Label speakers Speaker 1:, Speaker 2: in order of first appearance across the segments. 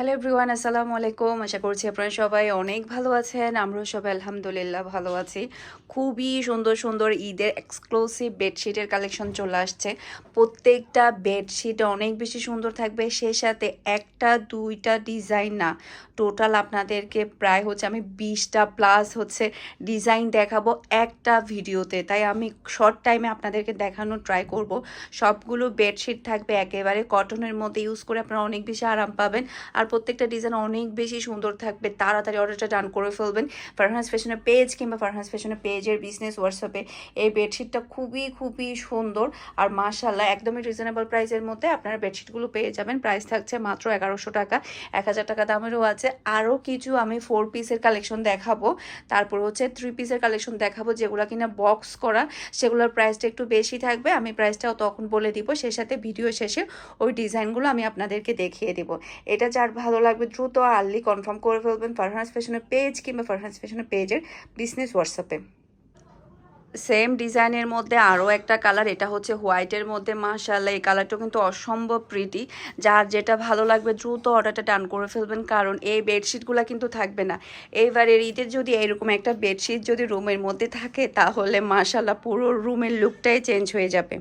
Speaker 1: Hello everyone, আসসালামু আলাইকুম। আশা করছি আপনারা সবাই অনেক ভালো আছেন। আমরাও সবাই আলহামদুলিল্লাহ ভালো আছি। খুবই সুন্দর সুন্দর ঈদের এক্সক্লুসিভ বেডশিটের কালেকশন চলে আসছে। প্রত্যেকটা বেডশিট অনেক বেশি সুন্দর থাকবে, সেই সাথে একটা দুইটা ডিজাইন না, টোটাল আপনাদেরকে প্রায় আমি 20টা প্লাস ডিজাইন দেখাবো একটা ভিডিওতে। তাই আমি শর্ট টাইমে আপনাদেরকে দেখানোর ট্রাই করব। সবগুলো বেডশিট থাকবে একেবারে কটনের মধ্যে, ইউজ করে আপনারা অনেক বেশি আরাম পাবেন। আর প্রত্যেকটা ডিজাইন অনেক বেশি সুন্দর থাকবে। তাড়াতাড়ি অর্ডারটা ডান করে ফেলবেন। ফারহানাস ফ্যাশনের পেজ কিংবা ফারহানাস ফ্যাশনের পেজের বিজনেস হোয়াটসঅ্যাপে এই বেডশিটটা খুবই খুবই সুন্দর। আর মাশাআল্লাহ একদমই রিজনেবল প্রাইসের মধ্যে আপনারা বেডশিটগুলো পেয়ে যাবেন। প্রাইস থাকছে মাত্র 1100 টাকা, 1000 টাকা দামেরও আছে। আরও কিছু আমি 4 পিসের কালেকশন দেখাবো, তারপর 3 পিসের কালেকশন দেখাবো, যেগুলো কিনা বক্স করা, সেগুলোর প্রাইসটা একটু বেশি থাকবে। আমি প্রাইসটাও তখন বলে দিব, সেই সাথে ভিডিও শেষে ওই ডিজাইনগুলো আমি আপনাদেরকে দেখিয়ে দিব। এটা যার ভালো লাগবে দ্রুত আর্লি কনফার্ম করে ফেলবেন ফারহানাস ফ্যাশনের পেজ কিংবা ফারহানাস ফ্যাশনের পেজের বিজনেস হোয়াটসঅ্যাপে। সেম ডিজাইনের মধ্যে আরও একটা কালার, এটা হোয়াইটের মধ্যে। মাশাআল্লাহ এই কালারটা কিন্তু অসম্ভব প্রিটি। যার যেটা ভালো লাগবে দ্রুত অর্ডারটা ডান করে ফেলবেন, কারণ এই বেডশিটগুলো কিন্তু থাকবে না। এইবারের ঈদের যদি এরকম একটা বেডশিট যদি রুমের মধ্যে থাকে, তাহলে মাশাআল্লাহ পুরো রুমের লুকটাই চেঞ্জ হয়ে যাবে।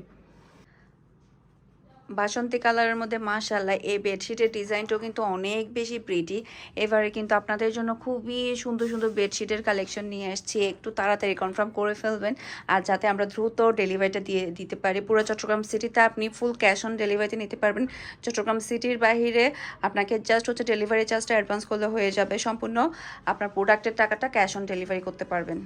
Speaker 1: বাসন্তী কালারের মধ্যে মাশাআল্লাহ এই বেডশিটের ডিজাইনটাও কিন্তু অনেক বেশি প্রিটি। এবারে কিন্তু আপনাদের জন্য খুবই সুন্দর সুন্দর বেডশিটের কালেকশন নিয়ে আসছি। একটু তাড়াতাড়ি কনফার্ম করে ফেলবেন, আর যাতে আমরা দ্রুত ডেলিভারিটা দিয়ে দিতে পারি। পুরো চট্টগ্রাম সিটিতে আপনি ফুল ক্যাশ অন ডেলিভারিতে নিতে পারবেন। চট্টগ্রাম সিটির বাইরে আপনাকে জাস্ট ডেলিভারি চার্জটা অ্যাডভান্স করলে হয়ে যাবে। সম্পূর্ণ আপনার প্রোডাক্টের টাকাটা ক্যাশ অন ডেলিভারি করতে পারবেন।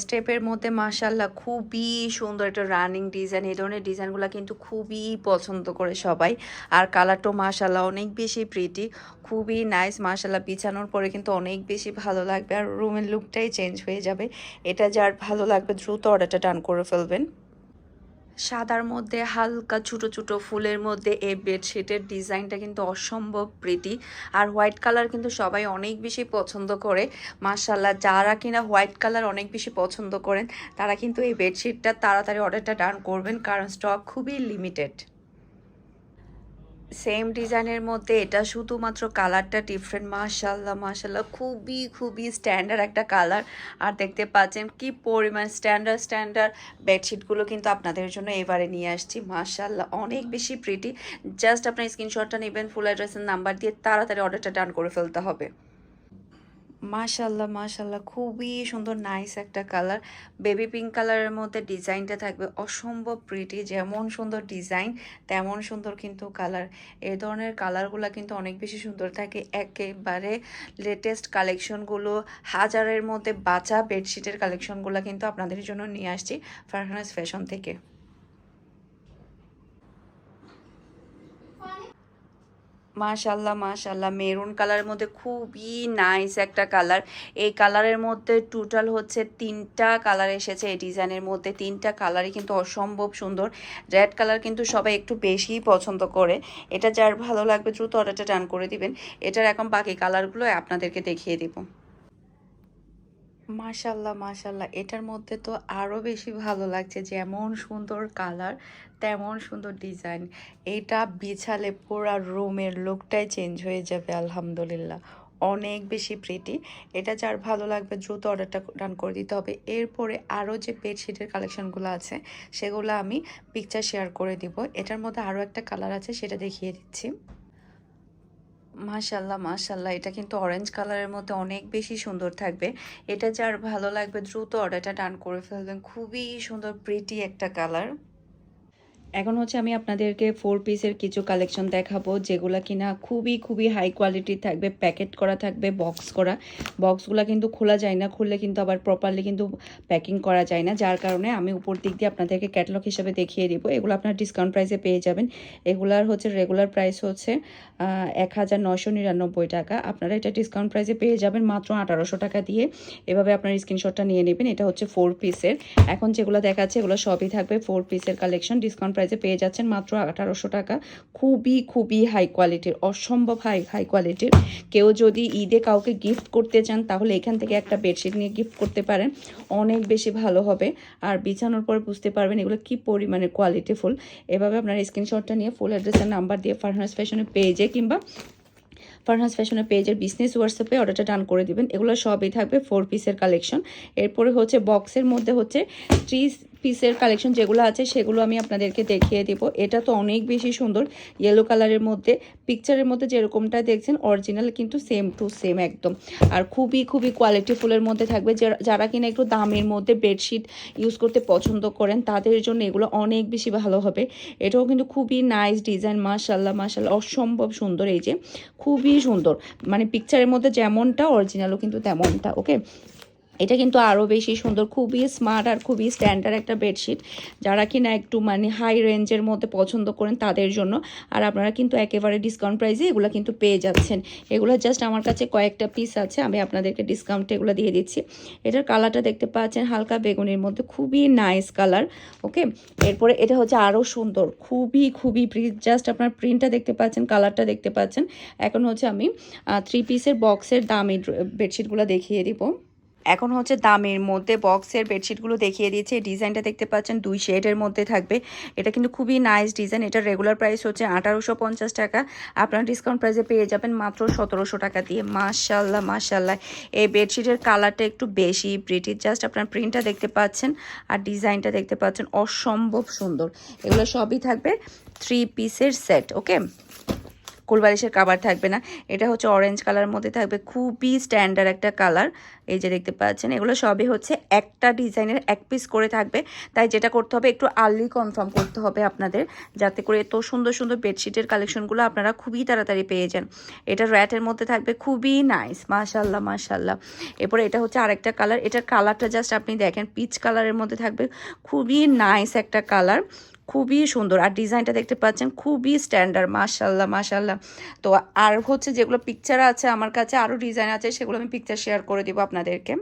Speaker 1: স্টেপের মধ্যে মাশাআল্লাহ খুবই সুন্দর একটা রানিং ডিজাইন। এই ধরনের ডিজাইনগুলো কিন্তু খুবই পছন্দ করে সবাই। আর কালারটাও মাশাআল্লাহ অনেক বেশি প্রিটি, খুবই নাইস। মাশাআল্লাহ বিছানোর পরে কিন্তু অনেক বেশি ভালো লাগবে, আর রুমের লুকটাই চেঞ্জ হয়ে যাবে। এটা যার ভালো লাগবে দ্রুত অর্ডারটা ডান করে ফেলবেন। সাদার মধ্যে হালকা ছোটো ছোটো ফুলের মধ্যে এই বেডশিটের ডিজাইনটা কিন্তু অসম্ভব প্রিটি। আর হোয়াইট কালার কিন্তু সবাই অনেক বেশি পছন্দ করে। মাশাআল্লাহ যারা কিনা হোয়াইট কালার অনেক বেশি পছন্দ করেন, তারা কিন্তু এই বেডশিটটা তাড়াতাড়ি অর্ডারটা ডান করবেন, কারণ স্টক খুবই লিমিটেড। সেম ডিজাইনের মধ্যে এটা শুধুমাত্র কালারটা ডিফারেন্ট। মাশাআল্লাহ মাশাআল্লাহ খুবই খুবই স্ট্যান্ডার্ড একটা কালার। আর দেখতে পাচ্ছেন কি পরিমাণ স্ট্যান্ডার্ড স্ট্যান্ডার্ড বেডশিটগুলো কিন্তু আপনাদের জন্য এবারে নিয়ে আসছি। মাশাআল্লাহ অনেক বেশি প্রিটি। জাস্ট আপনার স্ক্রিনশটটা নেবেন, ফুল অ্যাড্রেসের নাম্বার দিয়ে তাড়াতাড়ি অর্ডারটা ডান করে ফেলতে হবে। মাশাআল্লাহ মাশাআল্লাহ খুবই সুন্দর নাইস একটা কালার। বেবি পিঙ্ক কালারের মধ্যে ডিজাইনটা থাকবে অসম্ভব প্রিটি। যেমন সুন্দর ডিজাইন তেমন সুন্দর কিন্তু কালার। এই ধরনের কালারগুলো কিন্তু অনেক বেশি সুন্দর থাকে। একেবারে লেটেস্ট কালেকশনগুলো, হাজারের মধ্যে বাঁচা বেডশিটের কালেকশনগুলো কিন্তু আপনাদের জন্য নিয়ে আসছি ফারহানাস ফ্যাশন থেকে। মাশাআল্লাহ মাশাআল্লাহ মেরুন কালারের মধ্যে খুবই নাইস একটা কালার। এই কালারের মধ্যে টোটাল 3টা কালার এসেছে। এই ডিজাইনের মধ্যে 3টা কালারই কিন্তু অসম্ভব সুন্দর। রেড কালার কিন্তু সবাই একটু বেশিই পছন্দ করে। এটা যার ভালো লাগবে দ্রুত অর্ডারটা ডান করে দিবেন। এটার এখন বাকি কালারগুলো আপনাদেরকে দেখিয়ে দিব। মাশাআল্লাহ মাশাআল্লাহ এটার মধ্যে তো আরও বেশি ভালো লাগছে। যেমন সুন্দর কালার তেমন সুন্দর ডিজাইন। এটা বিছালে পুরো রুমের লুকটাই চেঞ্জ হয়ে যাবে আলহামদুলিল্লাহ। অনেক বেশি প্রিটি। এটা যার ভালো লাগবে দ্রুত অর্ডারটা ডান করে দিতে হবে। এরপরে আরও যে বেডশিটের কালেকশনগুলো আছে সেগুলো আমি পিকচার শেয়ার করে দিব। এটার মধ্যে আরও একটা কালার আছে, সেটা দেখিয়ে দিচ্ছি। মাশাআল্লাহ মাশাআল্লাহ এটা কিন্তু অরেঞ্জ কালারের মধ্যে অনেক বেশি সুন্দর থাকবে। এটা যার ভালো লাগবে দ্রুত অর্ডারটা ডান করে ফেলবেন। খুবই সুন্দর প্রিটি একটা কালার। এখন আমি আপনাদেরকে 4 পিসের কিছু কালেকশন দেখাবো, যেগুলো কিনা খুবই খুবই হাই কোয়ালিটির থাকবে। প্যাকেট করা থাকবে, বক্স করা। বক্সগুলো কিন্তু খোলা যায় না, খুললে কিন্তু আবার প্রপারলি কিন্তু প্যাকিং করা যায় না, যার কারণে আমি উপর দিক দিয়ে আপনাদেরকে ক্যাটালগ হিসাবে দেখিয়ে দিব। এগুলো আপনার ডিসকাউন্ট প্রাইসে পেয়ে যাবেন। এগুলার রেগুলার প্রাইস 1999 টাকা। আপনারা এটা ডিসকাউন্ট প্রাইসে পেয়ে যাবেন মাত্র 1800 টাকা দিয়ে। এভাবে আপনার স্ক্রিনশটটা নিয়ে নেবেন। এটা 4 পিসের। এখন যেগুলো দেখাচ্ছে এগুলো সবই থাকবে 4 পিসের কালেকশন। ডিসকাউন্ট প্রাইসে পেয়ে যাচ্ছেন মাত্র 1800 টাকা। খুবই খুবই হাই কোয়ালিটির, অসম্ভব হাই কোয়ালিটির। কেউ যদি ঈদে কাউকে গিফট করতে চান, তাহলে এখান থেকে একটা বেডশিট নিয়ে গিফট করতে পারেন, অনেক বেশি ভালো হবে। আর বিছানোর পর বুঝতে পারবেন এগুলো কি পরিমাণে কোয়ালিটিফুল। এভাবে আপনার স্ক্রিনশটটা নিয়ে ফুল অ্যাড্রেসের নাম্বার দিয়ে ফারহানাস ফ্যাশনের পেজে কিংবা ফারহাস ফ্যাশনের পেজের বিজনেস হোয়াটসঅ্যাপে অর্ডারটা ডান করে দিবেন। এগুলো সবই থাকবে 4 পিসের কালেকশন। এরপরে হচ্ছে বক্সের মধ্যে হচ্ছে 3 পিসের কালেকশন যেগুলো আছে সেগুলো আমি আপনাদেরকে দেখিয়ে দেব। এটা তো অনেক বেশি সুন্দর, ইয়েলো কালারের মধ্যে, পিকচারের মধ্যে যেরকমটা দেখছেন অরিজিনাল কিন্তু সেম টু সেম একদম। আর খুবই খুবই কোয়ালিটিফুলের মধ্যে থাকবে। যারা কিনা একটু দামের মধ্যে বেডশিট ইউজ করতে পছন্দ করেন তাদের জন্য এগুলো অনেক বেশি ভালো হবে। এটাও কিন্তু খুবই নাইস ডিজাইন, মাশাল্লাহ মাশাল্লাহ, অসম্ভব সুন্দর। এই যে খুবই সুন্দর, মানে পিকচারের মধ্যে যেমনটা অরিজিনালও কিন্তু তেমনটা। ওকে, এটা কিন্তু আরও বেশি সুন্দর, খুবই স্মার্ট আর খুবই স্ট্যান্ডার্ড একটা বেডশিট। যারা কিনা একটু মানে হাই রেঞ্জের মধ্যে পছন্দ করেন তাদের জন্য। আর আপনারা কিন্তু একেবারে ডিসকাউন্ট প্রাইসে এগুলো কিন্তু পেয়ে যাচ্ছেন। এগুলো জাস্ট আমার কাছে কয়েকটা পিস আছে, আমি আপনাদেরকে ডিসকাউন্টে এগুলো দিয়ে দিচ্ছি। এটার কালারটা দেখতে পাচ্ছেন হালকা বেগুনির মধ্যে, খুবই নাইস কালার। ওকে, এরপরে এটা হচ্ছে আরও সুন্দর, খুবই খুবই জাস্ট আপনার প্রিন্টটা দেখতে পাচ্ছেন, কালারটা দেখতে পাচ্ছেন। এখন হচ্ছে আমি 3 পিসের বক্সের দামি বেডশিটগুলো দেখিয়ে দিব। এখন হচ্ছে দামের মধ্যে বক্সের বেডশিটগুলো দেখিয়ে দিয়েছে। এই ডিজাইনটা দেখতে পাচ্ছেন 2 শেডের মধ্যে থাকবে। এটা কিন্তু খুবই নাইস ডিজাইন। এটার রেগুলার প্রাইস হচ্ছে 1850 টাকা, আপনারা ডিসকাউন্ট প্রাইসে পেয়ে যাবেন মাত্র 1700 টাকা দিয়ে। মাশাল্লাহ মাশাল্লাহ, এই বেডশিটের কালারটা একটু বেশি প্রিটি। জাস্ট আপনার প্রিন্টটা দেখতে পাচ্ছেন আর ডিজাইনটা দেখতে পাচ্ছেন, অসম্ভব সুন্দর। এগুলো সবই থাকবে 3 পিসের সেট। ওকে, কোলবালিশের কাভার থাকবে না। এটা হচ্ছে অরেঞ্জ কালারের মধ্যে থাকবে, খুবই স্ট্যান্ডার্ড একটা কালার। এই যে দেখতে পাচ্ছেন, এগুলো সবই হচ্ছে একটা ডিজাইনের 1 পিস করে থাকবে। তাই যেটা করতে হবে, একটু আর্লি কনফার্ম করতে হবে আপনাদের, যাতে করে এত সুন্দর সুন্দর বেডশিটের কালেকশনগুলো আপনারা খুবই তাড়াতাড়ি পেয়ে যান। এটা র্যাটের মধ্যে থাকবে, খুবই নাইস, মাশাল্লাহ মাশাল্লাহ। এরপরে এটা হচ্ছে আরেকটা কালার। এটার কালারটা জাস্ট আপনি দেখেন, পিচ কালারের মধ্যে থাকবে, খুবই নাইস একটা কালার, খুবই সুন্দর। আর ডিজাইনটা দেখতে পাচ্ছেন খুবই স্ট্যান্ডার্ড, মাশাল্লাহ মাশাল্লাহ। তো আর হচ্ছে যেগুলো পিকচার আছে আমার কাছে, আরও ডিজাইন আছে, সেগুলো আমি পিকচার শেয়ার করে দিব আপনাদেরকে।